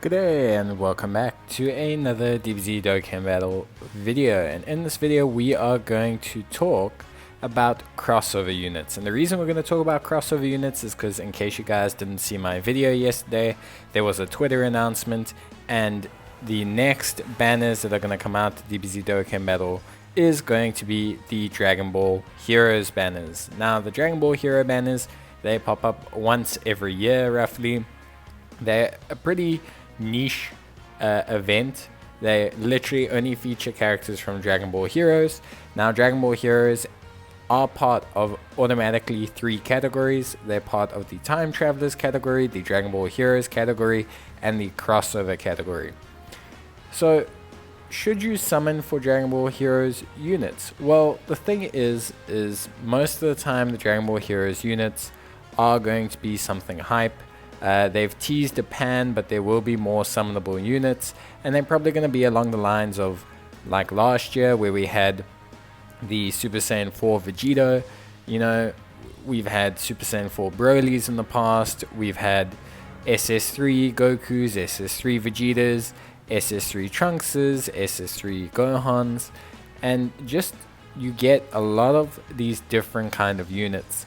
Good day and welcome back to another DBZ Dokkan Battle video, and in this video we are going to talk about crossover units. And the reason we're going to talk about crossover units is because, in case you guys didn't see my video yesterday, there was a Twitter announcement, and the next banners that are going to come out to DBZ Dokkan Battle is going to be the Dragon Ball Heroes banners. Now the Dragon Ball Hero banners, they pop up once every year roughly. They're a pretty niche event. They literally only feature characters from Dragon Ball Heroes. Now Dragon Ball Heroes are part of automatically 3 categories. They're part of the Time Travelers category, the Dragon Ball Heroes category, and the crossover category. So should you summon for Dragon Ball Heroes units? Well, the thing is most of the time the Dragon Ball Heroes units are going to be something hype. They've teased a pan, but there will be more summonable units, and they're probably going to be along the lines of like last year where we had the Super Saiyan 4 Vegito. You know, we've had Super Saiyan 4 Broly's in the past, we've had SS3 Gokus, SS3 Vegetas, SS3 Trunkses, SS3 Gohans, and just you get a lot of these different kind of units.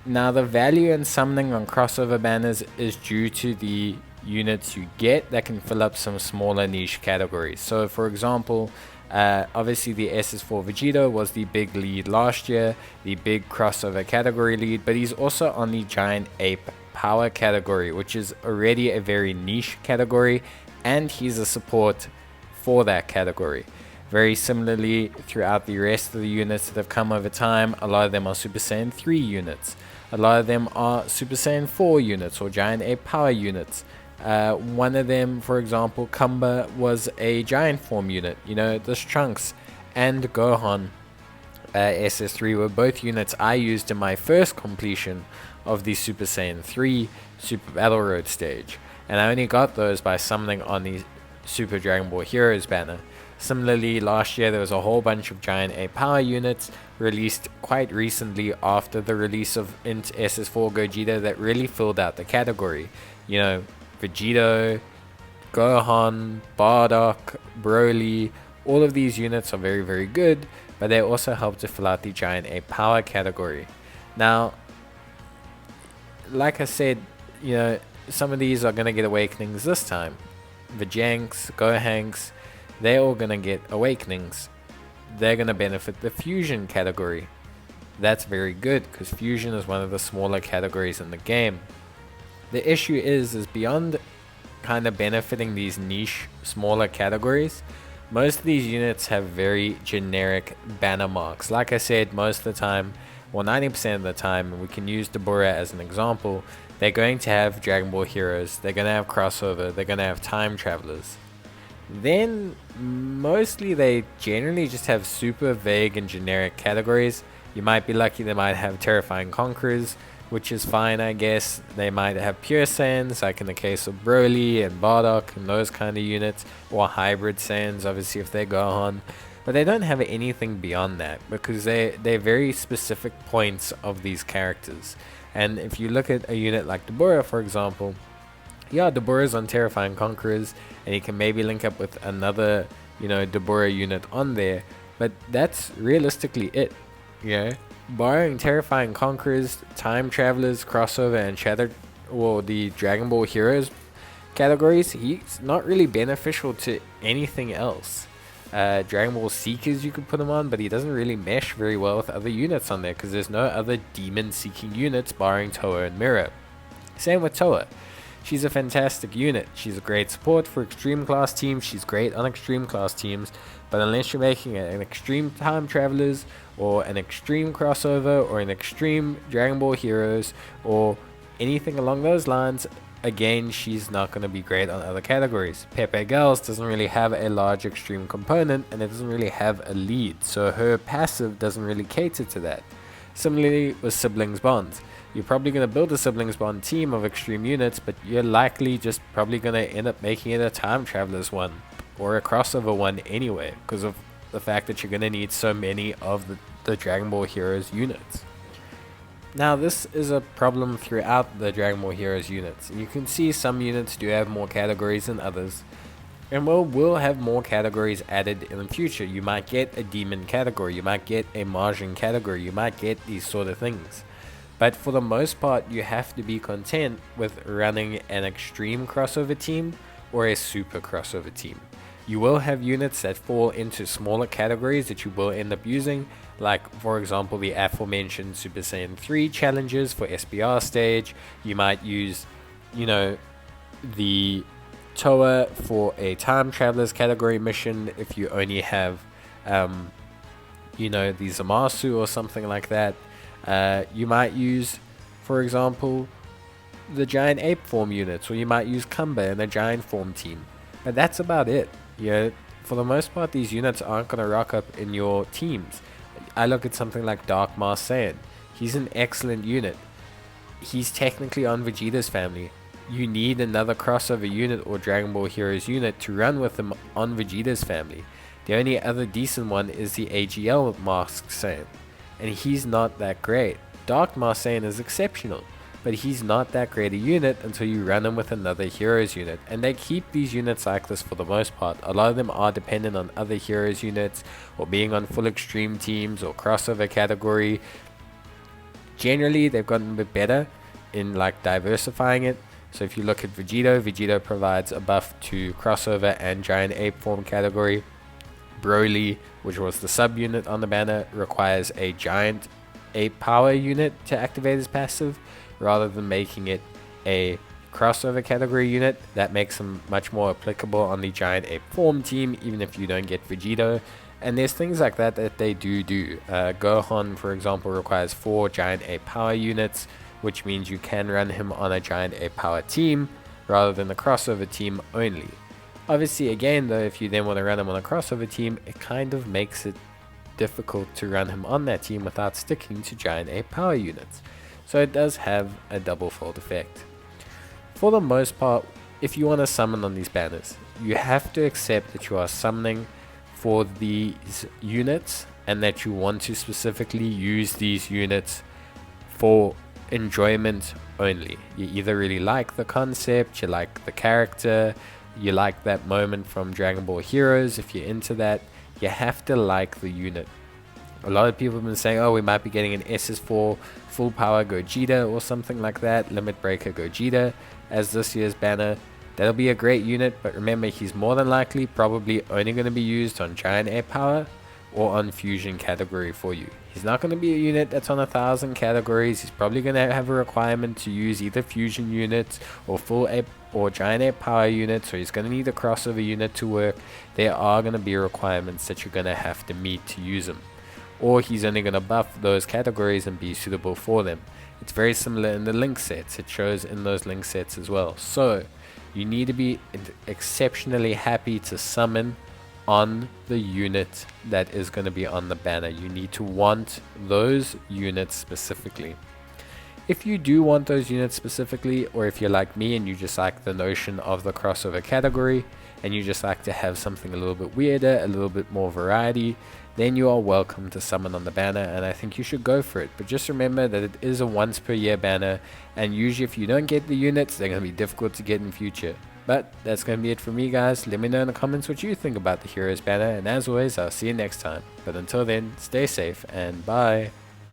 Now the value in summoning on crossover banners is due to the units you get that can fill up some smaller niche categories. So for example, obviously the SS4 Vegito was the big lead last year, the big crossover category lead, but he's also on the Giant Ape Power category, which is already a very niche category, and he's a support for that category. Very similarly, throughout the rest of the units that have come over time, a lot of them are Super Saiyan 3 units. A lot of them are Super Saiyan 4 units or Giant Ape Power units. One of them, for example, Kumba, was a Giant Form unit. You know, this Trunks and Gohan SS3 were both units I used in my first completion of the Super Saiyan 3 Super Battle Road stage. And I only got those by summoning on the Super Dragon Ball Heroes banner. Similarly, last year there was a whole bunch of Giant Ape Power units released quite recently after the release of SS4 Gogeta that really filled out the category. You know, Vegito, Gohan, Bardock, Broly, all of these units are very, very good, but they also help to fill out the Giant Ape Power category. Now, like I said, you know, some of these are going to get awakenings this time. Vajanks, Gohanks, they're all going to get awakenings. They're going to benefit the fusion category. That's very good because fusion is one of the smaller categories in the game. The issue is beyond kind of benefiting these niche smaller categories, most of these units have very generic banner marks. Like I said, most of the time, well 90% of the time, and we can use Dabura as an example, they're going to have Dragon Ball Heroes, they're going to have crossover, they're going to have Time Travelers. Then mostly they generally just have super vague and generic categories. You might be lucky they might have Terrifying Conquerors, which is fine, I guess. They might have Pure Saiyans, like in the case of Broly and Bardock and those kind of units, or Hybrid Saiyans, obviously if they go on. But they don't have anything beyond that because they're very specific points of these characters. And if you look at a unit like Dabura, for example, yeah, Dabura's on Terrifying Conquerors, and you can maybe link up with another, you know, Dabura unit on there, but that's realistically it. You know, barring Terrifying Conquerors, Time Travelers, Crossover, and Shadow, or the Dragon Ball Heroes categories, he's not really beneficial to anything else. Dragon Ball Seekers you could put him on, but he doesn't really mesh very well with other units on there because there's no other demon seeking units barring Toa and Mirror. Same with Toa. She's a fantastic unit. She's a great support for extreme class teams. She's great on extreme class teams. But unless you're making an extreme Time Travelers or an extreme crossover or an extreme Dragon Ball Heroes or anything along those lines, again, she's not going to be great on other categories. Pepe Gals doesn't really have a large extreme component, and it doesn't really have a lead. So her passive doesn't really cater to that. Similarly with Siblings Bonds. You're probably going to build a Siblings Bond team of extreme units, but you're likely just probably going to end up making it a Time Travelers one or a crossover one anyway, because of the fact that you're going to need so many of the Dragon Ball Heroes units. Now this is a problem throughout the Dragon Ball Heroes units. You can see some units do have more categories than others, and will have more categories added in the future. You might get a demon category, you might get a Martian category, you might get these sort of things. But for the most part, you have to be content with running an extreme crossover team or a super crossover team. You will have units that fall into smaller categories that you will end up using, like for example the aforementioned Super Saiyan 3 challenges for SBR stage. You might use, the Toa for a Time Travelers category mission if you only have, the Zamasu or something like that. You might use, for example, the Giant Ape Form units, or you might use Kumba in a Giant Form team. But that's about it. For the most part, these units aren't going to rock up in your teams. I look at something like Dark Master Saiyan. He's an excellent unit. He's technically on Vegeta's family. You need another crossover unit or Dragon Ball Heroes unit to run with him on Vegeta's family. The only other decent one is the AGL Masked Saiyan, and he's not that great. Dark Master Saiyan is exceptional, but he's not that great a unit until you run him with another Heroes unit, and they keep these units like this for the most part. A lot of them are dependent on other Heroes units, or being on full extreme teams, or crossover category. Generally, they've gotten a bit better in diversifying it. So if you look at Vegito provides a buff to crossover and Giant Ape Form category. Broly, which was the sub-unit on the banner, requires a Giant Ape Power unit to activate his passive, rather than making it a crossover category unit. That makes him much more applicable on the Giant Ape Form team, even if you don't get Vegito. And there's things like that they do. Gohan, for example, requires 4 Giant Ape Power units, which means you can run him on a Giant Ape Power team, rather than the crossover team only. Obviously, again though, if you then want to run him on a crossover team, it kind of makes it difficult to run him on that team without sticking to Giant Ape Power units. So it does have a double fold effect. For the most part, if you want to summon on these banners, you have to accept that you are summoning for these units, and that you want to specifically use these units for enjoyment only. You either really like the concept, you like the character, you like that moment from Dragon Ball Heroes. If you're into that, you have to like the unit. A lot of people have been saying, oh, we might be getting an SS4 Full Power Gogeta or something like that, Limit Breaker Gogeta as this year's banner. That'll be a great unit, but remember, he's more than likely probably only going to be used on Giant Air Power or on Fusion category for you. He's not going to be a unit that's on 1,000 categories. He's probably going to have a requirement to use either Fusion units or Full Ape or Giant Ape Power units, so he's going to need a crossover unit to work. There are going to be requirements that you're going to have to meet to use him. Or he's only going to buff those categories and be suitable for them. It's very similar in the link sets. It shows in those link sets as well. So you need to be exceptionally happy to summon on the unit that is going to be on the banner. You need to want those units specifically. If you do want those units specifically, or if you're like me and you just like the notion of the crossover category and you just like to have something a little bit weirder, a little bit more variety, then you are welcome to summon on the banner, and I think you should go for it. But just remember that it is a once per year banner, and usually if you don't get the units, they're going to be difficult to get in future. But that's going to be it for me, guys. Let me know in the comments what you think about the Heroes banner, and as always, I'll see you next time. But until then, stay safe and bye.